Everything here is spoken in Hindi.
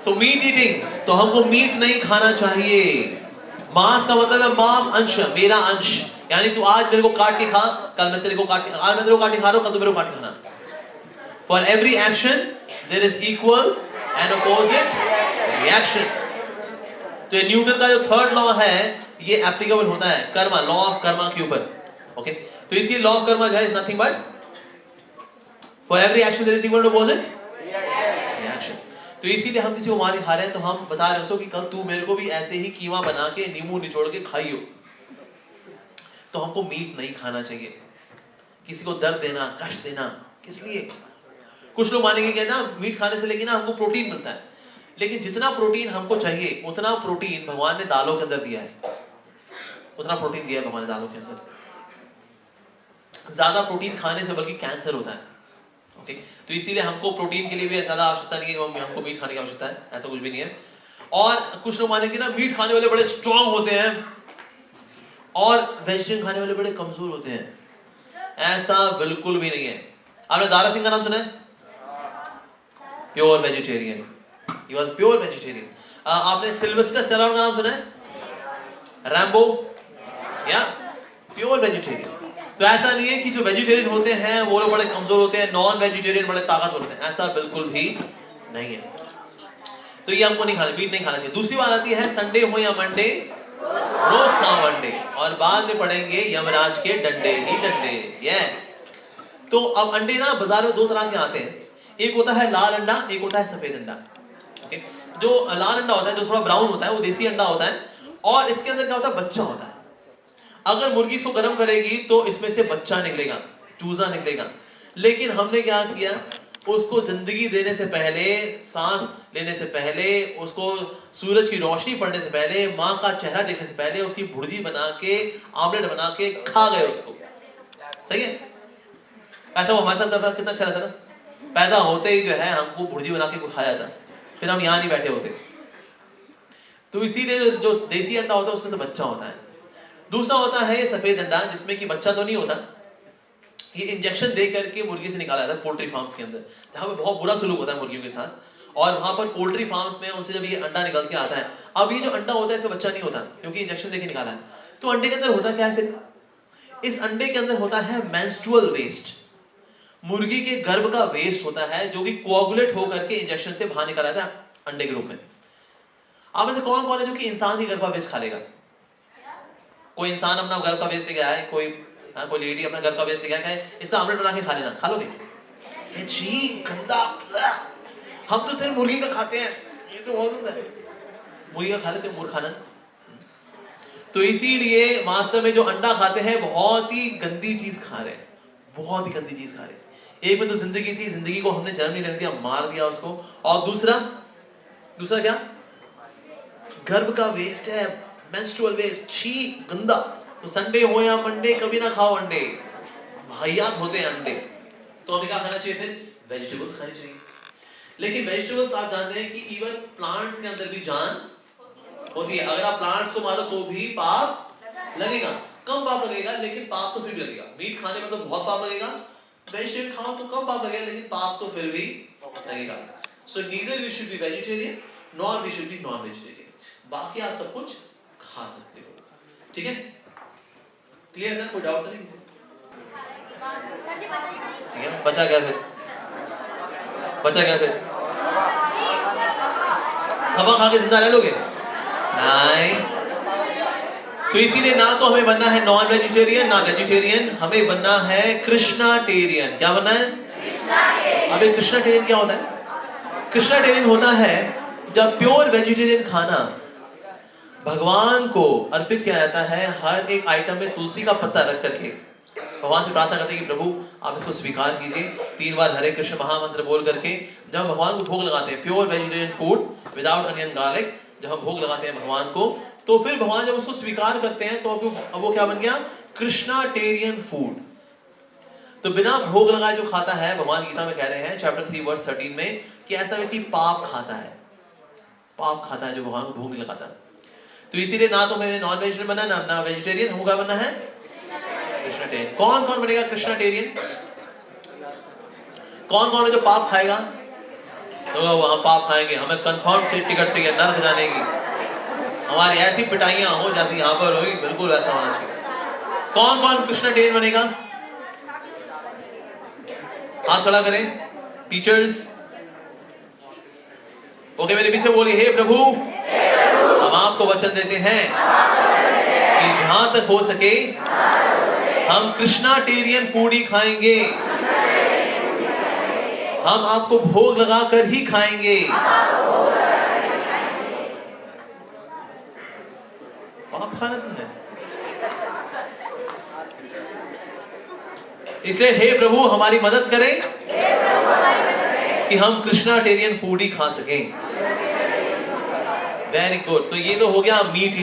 सो मीट ईटिंग, तो हमको मीट नहीं खाना चाहिए। मांस का मतलब है माम अंश, मेरा अंश, यानी तू आज मेरे को काट के खा, कल मैं तेरे को काट के, आज मैं तेरे को काट के खा रहा हूं, कल तू मेरे को काट के खाना। For every action there is equal and opposite reaction. तो ये न्यूटन का जो थर्ड लॉ है ये एप्लीकेबल होता है कर्मा, लॉ ऑफ कर्मा के ऊपर। ओके, तो इसी लॉ ऑफ कर्मा जो है is nothing but for every action there is equal to opposite reaction. तो इसीलिए हम किसी को मार खा रहे हैं तो हम बता रहे हैं कि कल तू मेरे को भी ऐसे ही कीमा बना के नींबू निचोड़ के खाइयो। तो हमको मीट नहीं खाना चाहिए, किसी को दर्द देना, कष्ट देना, किस लिए? कुछ लोग मानेंगे कि ना मीट खाने से लेकिन ना हमको प्रोटीन मिलता है, लेकिन जितना प्रोटीन हमको चाहिए उतना प्रोटीन भगवान ने दालों के अंदर दिया है, उतना प्रोटीन दिया है भगवान ने दालों के अंदर। ज्यादा प्रोटीन खाने से बल्कि कैंसर होता है। ओके, तो इसीलिए हमको प्रोटीन के लिए भी ज्यादा आवश्यकता नहीं है, हमको मीट खाने की आवश्यकता है, ऐसा कुछ भी नहीं है। और कुछ लोग मानेंगे ना मीट खाने वाले बड़े स्ट्रांग होते हैं और वेजिटेरियन खाने वाले बड़े कमजोर होते हैं, ऐसा बिल्कुल भी नहीं है। आपने दारा सिंह का नाम सुना है? Pure vegetarian, he was pure vegetarian. आपने सिल्वेस्टर स्टैलोन का नाम सुना है? रैम्बो, या प्योर वेजिटेरियन। तो ऐसा नहीं है कि जो वेजिटेरियन होते हैं वो लोग बड़े कमजोर होते हैं, नॉन वेजिटेरियन बड़े ताकतवर होते हैं, ऐसा बिल्कुल भी नहीं है। तो ये हमको नहीं खाना, मीट नहीं खाना चाहिए। दूसरी बात आती है संडे हो या मंडे, रोज खाओ अंडे, और बाद में पढ़ेंगे यमराज के डंडे ही डंडे। यस, तो अब अंडे ना बाजार में दो तरह के आते हैं, एक होता है लाल अंडा, एक होता है सफेद अंडा। ओके, जो लाल अंडा होता है जो थोड़ा ब्राउन होता है वो देसी अंडा होता है, और इसके अंदर क्या होता है, बच्चा होता है। अगर मुर्गी इसको गर्म करेगी तो इसमें से बच्चा निकलेगा, चूजा निकलेगा। लेकिन हमने क्या किया, उसको जिंदगी देने से पहले, सांस लेने से पहले, उसको सूरज की रोशनी पड़ने से पहले, माँ का चेहरा देखने से पहले उसकी भुर्जी बना के, आमलेट बना के खा गए उसको। सही है? ऐसा वो हमारे साथ करता, कितना अच्छा रहता ना। पैदा होते ही जो है हमको भुर्जी बना के खाया जाता, फिर हम यहाँ नहीं बैठे होते। तो इसीलिए जो देसी अंडा होता है उसमें तो बच्चा होता है। दूसरा होता है ये सफेद अंडा, जिसमें कि बच्चा तो नहीं होता, ये इंजेक्शन दे करके मुर्गी से निकाला जाता है पोल्ट्री फार्म्स के अंदर, जहां पे बहुत बुरा सलूक होता है मुर्गियों के साथ। और वहां पर पोल्ट्री फार्म्स में उनसे जब ये अंडा निकल के आता है, अब ये जो अंडा होता है इसमें बच्चा नहीं होता क्योंकि इंजेक्शन देके निकाला है। तो अंडे के अंदर होता क्या है फिर? इस अंडे के अंदर होता है मेंस्ट्रुअल वेस्ट, मुर्गी के गर्भ का वेस्ट होता है, जो कि कोआगुलेट होकर के इंजेक्शन से बाहर निकला जाता है अंडे के रूप में। आप में से कौन कौन है जो कि इंसान की गर्भ का वेस्ट खा लेगा? कोई इंसान अपना घर का वेस्ट लेके आया है, कोई लेडी अपना घर का वेस्ट लेके आया, इसका आमलेट बना के खा लेना, खा लोगे? ये छी गंदा, हम तो सिर्फ मुर्गी का खाते हैं, ये तो बहुत होता है, मुर्गी का खा लेते हैं, मूर्खानंद। तो इसीलिए वास्तव में जो अंडा खाते हैं बहुत ही गंदी चीज खा रहे हैं, बहुत ही गंदी चीज खा रहे हैं। एक में तो जिंदगी थी, जिंदगी को हमने जन्म नहीं लेने दिया, मार दिया उसको। और दूसरा क्या? गर्भ का वेस्ट है, मेंस्ट्रुअल वेस्ट, छी गंदा। तो संडे हो या मंडे कभी ना खाओ अंडे, वाहियात होते हैं अंडे। तो हमें क्या खाना चाहिए फिर? वेजिटेबल्स खानी चाहिए। लेकिन वेजिटेबल्स आप जानते हैं कि इवन प्लांट्स के अंदर भी जान होती है। अगर आप प्लांट्स को मारो तो भी पाप लगेगा, कम पाप लगेगा लेकिन पाप तो फिर भी लगेगा। मीट खाने में तो बहुत पाप लगेगा, वेजिटेबल खाओ तो कम पाप लगेगा लेकिन पाप तो फिर भी लगेगा। So neither we should be vegetarian nor we should be non vegetarian. बाकी आप सब कुछ खा सकते हो, ठीक है? क्लियर है? कोई डाउट तो नहीं किसी? ठीक है, बचा क्या फिर? हवा खा के जिंदा रह लोगे? नहीं। तो इसीलिए ना तो हमें बनना है नॉन वेजिटेरियन ना वेजिटेरियन, हमें बनना है कृष्णाटेरियन। क्या बनना है? कृष्णाटेरियन। अबे कृष्णाटेरियन क्या होता है? कृष्णाटेरियन होता है जब प्योर वेजिटेरियन खाना भगवान को अर्पित किया जाता है, हर एक आइटम में तुलसी का पत्ता रख करके भगवान से प्रार्थना करते हैं कि प्रभु आप इसको स्वीकार कीजिए, 3 बार हरे कृष्ण महामंत्र बोल करके जब भगवान को भोग लगाते हैं, pure vegetarian food without onion garlic, जब हम भोग लगाते हैं भगवान को, तो फिर भगवान जब उसको स्वीकार करते हैं तो अब वो क्या बन गया? कृष्णाटेरियन फूड। तो बिना भोग लगाए जो खाता है, भगवान गीता में कह रहे हैं चैप्टर 3 वर्स 13 में कि ऐसा व्यक्ति पाप खाता है, पाप खाता है जो भगवान को भोग नहीं लगाता। तो इसीलिए ना तो हमें नॉन वेजिटेरियन बनना ना वेजिटेरियन, हमको क्या बनना है? कृष्णाटेरियन। कौन कौन बनेगा कृष्णाटेरियन? कौन कौन है जो पाप खाएगा? तो हम पाप खाएंगे, हमें कंफर्म टिकट चाहिए नरक जाने की, हमारी ऐसी पिटाइयां हो जैसी यहाँ पर हुई, बिल्कुल ऐसा होना चाहिए। कौन कौन कृष्णाटेरियन बनेगा? हाथ खड़ा करें। टीचर्स, ओके मेरे पीछे बोलिए, हे प्रभु, हम आपको वचन देते हैं कि जहां तक हो सके हम कृष्णाटेरियन फूड ही खाएंगे, हम आपको भोग लगाकर ही खाएंगे। पाप खाना तुमने, इसलिए हे प्रभु हमारी मदद करें कि हम कृष्णाटेरियन फूड ही खा सकें। Very good. तो ये तो हो गया मीट